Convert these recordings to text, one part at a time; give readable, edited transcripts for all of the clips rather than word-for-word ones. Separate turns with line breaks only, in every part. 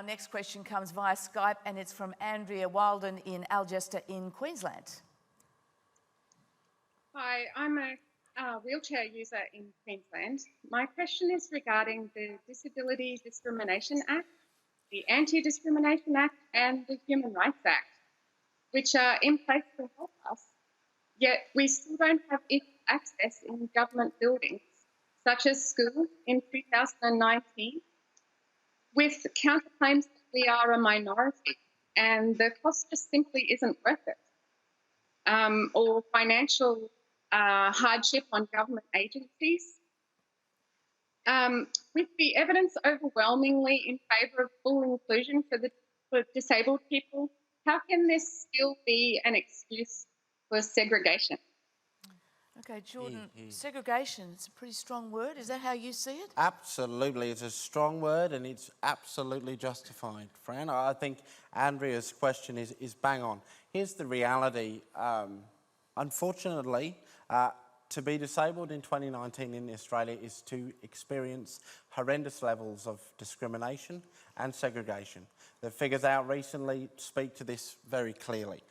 Our next question comes via Skype and it's from Andrea Wildin in Algester in Queensland.
Hi, I'm a wheelchair user in Queensland. My question is regarding the Disability Discrimination Act, the Anti-Discrimination Act and the Human Rights Act, which are in place to help us, yet we still don't have equal access in government buildings, such as schools in 2019, with counterclaims that we are a minority and the cost just simply isn't worth it, or financial hardship on government agencies. With the evidence overwhelmingly in favour of full inclusion for disabled people, how can this still be an excuse for segregation?
Okay, Jordan, segregation, it's a pretty strong word. Is that how you see it?
Absolutely, it's a strong word and it's absolutely justified, Fran. I think Andrea's question is bang on. Here's the reality. Unfortunately, to be disabled in 2019 in Australia is to experience horrendous levels of discrimination and segregation. The figures out recently speak to this very clearly.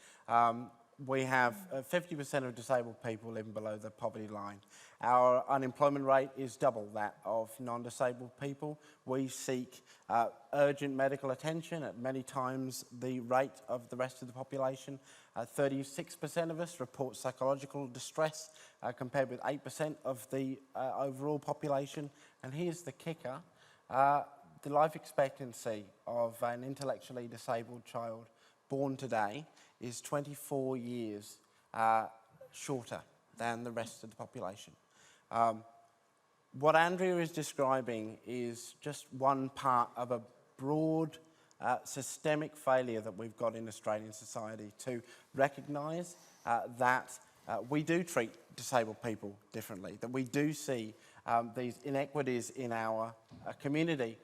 We have 50% of disabled people living below the poverty line. Our unemployment rate is double that of non-disabled people. We seek urgent medical attention at many times the rate of the rest of the population. 36% of us report psychological distress compared with 8% of the overall population. And here's the kicker. The life expectancy of an intellectually disabled child born today is 24 years shorter than the rest of the population. What Andrea is describing is just one part of a broad systemic failure that we've got in Australian society to recognise that we do treat disabled people differently, that we do see these inequities in our community.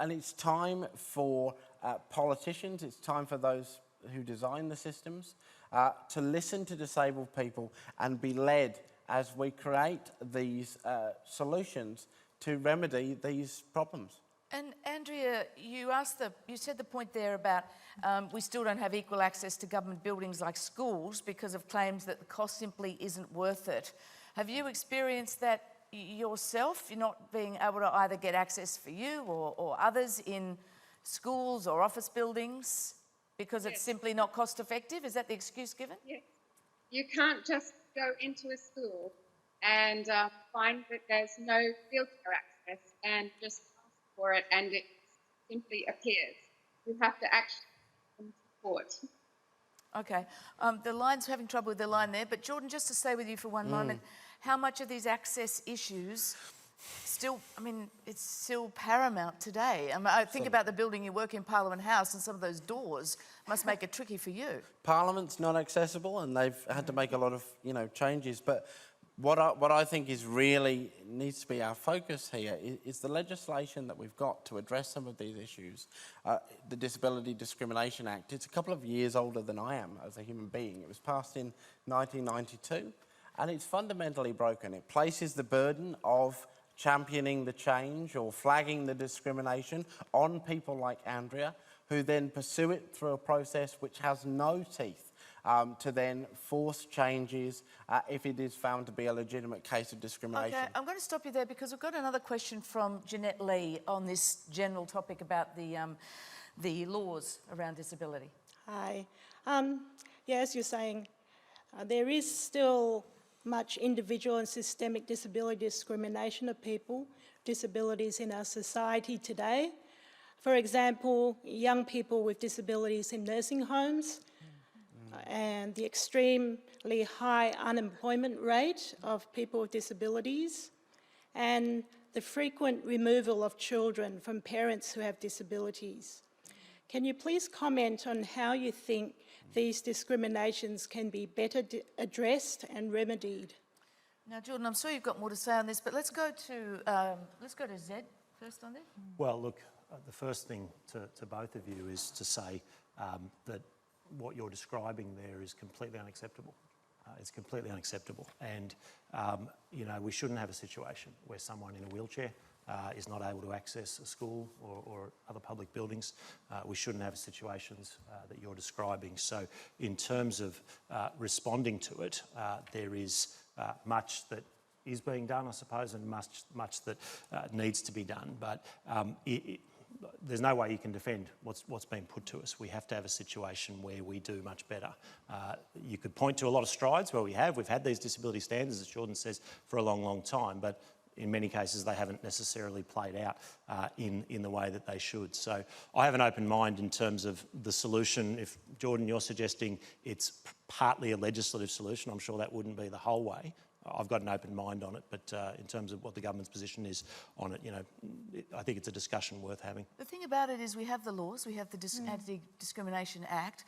And it's time for politicians, it's time for those who design the systems to listen to disabled people and be led as we create these solutions to remedy these problems.
And Andrea, you said the point there about we still don't have equal access to government buildings like schools because of claims that the cost simply isn't worth it. Have you experienced that yourself? You're not being able to either get access for you or others in schools or office buildings because it's simply not cost effective? Is that the excuse given?
Yes. You can't just go into a school and find that there's no wheelchair access and just ask for it and it simply appears. You have to actually support.
Okay. The line's having trouble with the line there, but Jordan, just to stay with you for one moment, how much of these access issues still, it's still paramount today? I think about the building you work in, Parliament House, and some of those doors must make it tricky for you.
Parliament's not accessible and they've had to make a lot of, changes, but what I think is really needs to be our focus here is the legislation that we've got to address some of these issues. The Disability Discrimination Act, it's a couple of years older than I am as a human being. It was passed in 1992 and it's fundamentally broken. It places the burden of championing the change or flagging the discrimination on people like Andrea, who then pursue it through a process which has no teeth to then force changes if it is found to be a legitimate case of discrimination.
Okay, I'm going to stop you there because we've got another question from Jeanette Lee on this general topic about the laws around disability.
Hi. As you're saying, there is still much individual and systemic disability discrimination of people with disabilities in our society today. For example, young people with disabilities in nursing homes and the extremely high unemployment rate of people with disabilities and the frequent removal of children from parents who have disabilities. Can you please comment on how you think these discriminations can be better addressed and remedied?
Now, Jordan, I'm sure you've got more to say on this, but let's go to Zed first on this.
Well, look, the first thing to both of you is to say that what you're describing there is completely unacceptable. It's completely unacceptable, and we shouldn't have a situation where someone in a wheelchair is not able to access a school or other public buildings, we shouldn't have situations that you're describing. So in terms of responding to it, there is much that is being done, I suppose, and much that needs to be done. But there's no way you can defend what's been put to us. We have to have a situation where we do much better. You could point to a lot of strides where we've had these disability standards, as Jordan says, for a long, long time, but in many cases they haven't necessarily played out in the way that they should. So I have an open mind in terms of the solution. If, Jordan, you're suggesting it's partly a legislative solution, I'm sure that wouldn't be the whole way. I've got an open mind on it, but in terms of what the government's position is on it, I think it's a discussion worth having.
The thing about it is we have the laws, we have the Anti-Discrimination Act.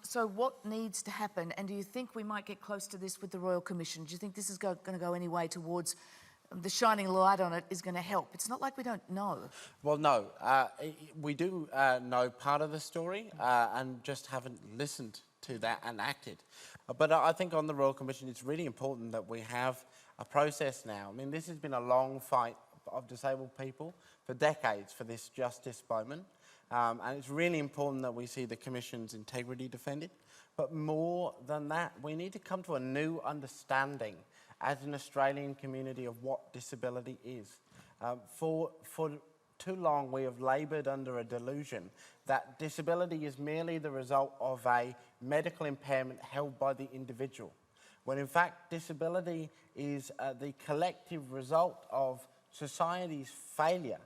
So what needs to happen? And do you think we might get close to this with the Royal Commission? Do you think this is going to go any way towards the shining light on it is going to help? It's not like we don't know.
Well, no. We do know part of the story and just haven't listened to that and acted. But I think on the Royal Commission, it's really important that we have a process now. I mean, this has been a long fight of disabled people for decades for this justice moment. And it's really important that we see the Commission's integrity defended. But more than that, we need to come to a new understanding as an Australian community of what disability is. For too long, we have laboured under a delusion that disability is merely the result of a medical impairment held by the individual, when in fact disability is the collective result of society's failure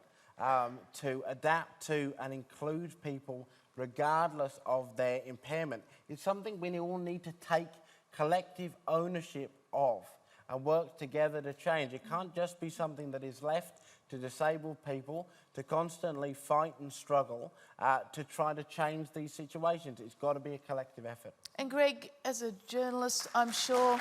to adapt to and include people regardless of their impairment. It's something we all need to take collective ownership of and work together to change. It can't just be something that is left to disabled people to constantly fight and struggle to try to change these situations. It's got to be a collective effort.
And Greg, as a journalist, I'm sure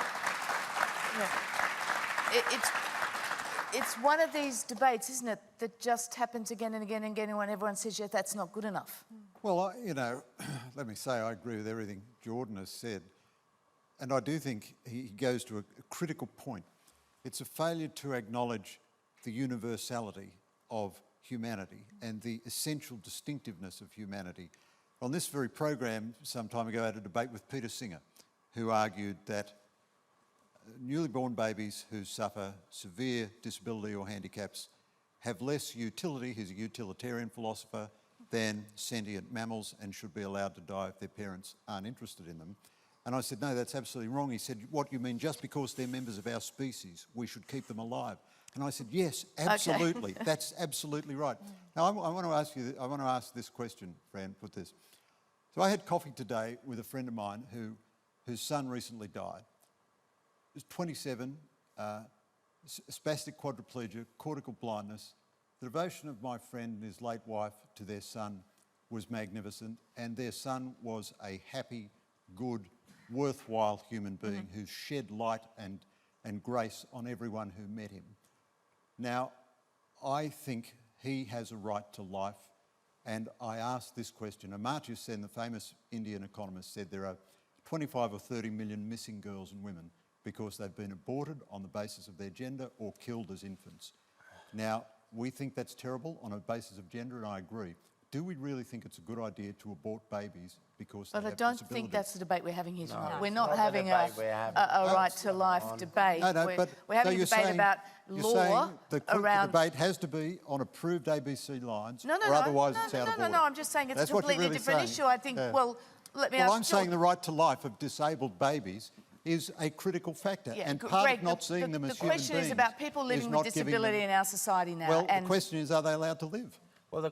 it's one of these debates, isn't it, that just happens again and again and again when everyone says, yeah, that's not good enough.
Well, let me say I agree with everything Jordan has said. And I do think he goes to a critical point. It's a failure to acknowledge the universality of humanity and the essential distinctiveness of humanity. On this very program, some time ago, I had a debate with Peter Singer, who argued that newly born babies who suffer severe disability or handicaps have less utility, he's a utilitarian philosopher, than sentient mammals and should be allowed to die if their parents aren't interested in them. And I said, no, that's absolutely wrong. He said, what, you mean just because they're members of our species, we should keep them alive? And I said, yes, absolutely. Okay. That's absolutely right. Now, I want to ask this question, Fran, put this. So I had coffee today with a friend of mine whose son recently died. He was 27, spastic quadriplegia, cortical blindness. The devotion of my friend and his late wife to their son was magnificent, and their son was a happy, good, worthwhile human being who shed light and grace on everyone who met him. Now, I think he has a right to life, and I ask this question. Amartya Sen, the famous Indian economist, said there are 25 or 30 million missing girls and women because they've been aborted on the basis of their gender or killed as infants. Now, we think that's terrible on a basis of gender, and I agree. Do we really think it's a good idea to abort babies because they have
But I don't think that's the debate we're having here tonight. We're not having a right to life debate.
No,
we're having a debate about law around...
The debate has to be on approved ABC lines,
or
otherwise it's out of order.
No, I'm just saying it's a completely different issue. I think, well, let me ask...
Well, I'm saying the right to life of disabled babies is a critical factor, and part of not seeing them as human beings...
The question is about people living with disability in our society now.
Well, the question is, are they allowed to live?
Well,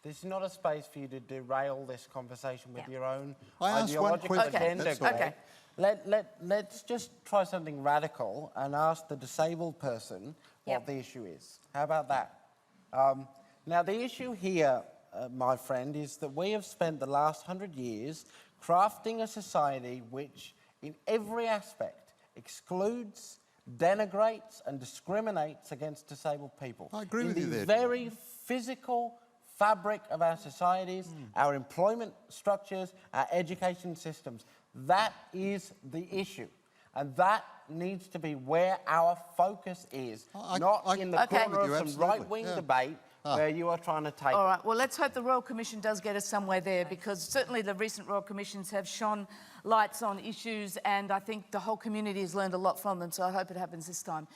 this is not a space for you to derail this conversation with your own ideological agenda.
Okay.
Let's just try something radical and ask the disabled person what the issue is. How about that? Now, the issue here, my friend, is that we have spent the last 100 years crafting a society which, in every aspect, excludes, denigrates and discriminates against disabled people.
I agree with you there.
In the very physical fabric of our societies, our employment structures, our education systems. That is the issue. And that needs to be where our focus is, not in the
Okay.
corner of some
Absolutely,
right-wing
yeah.
debate where you are trying to take
All right, well, let's hope the Royal Commission does get us somewhere there, because certainly the recent Royal Commissions have shone lights on issues, and I think the whole community has learned a lot from them, so I hope it happens this time.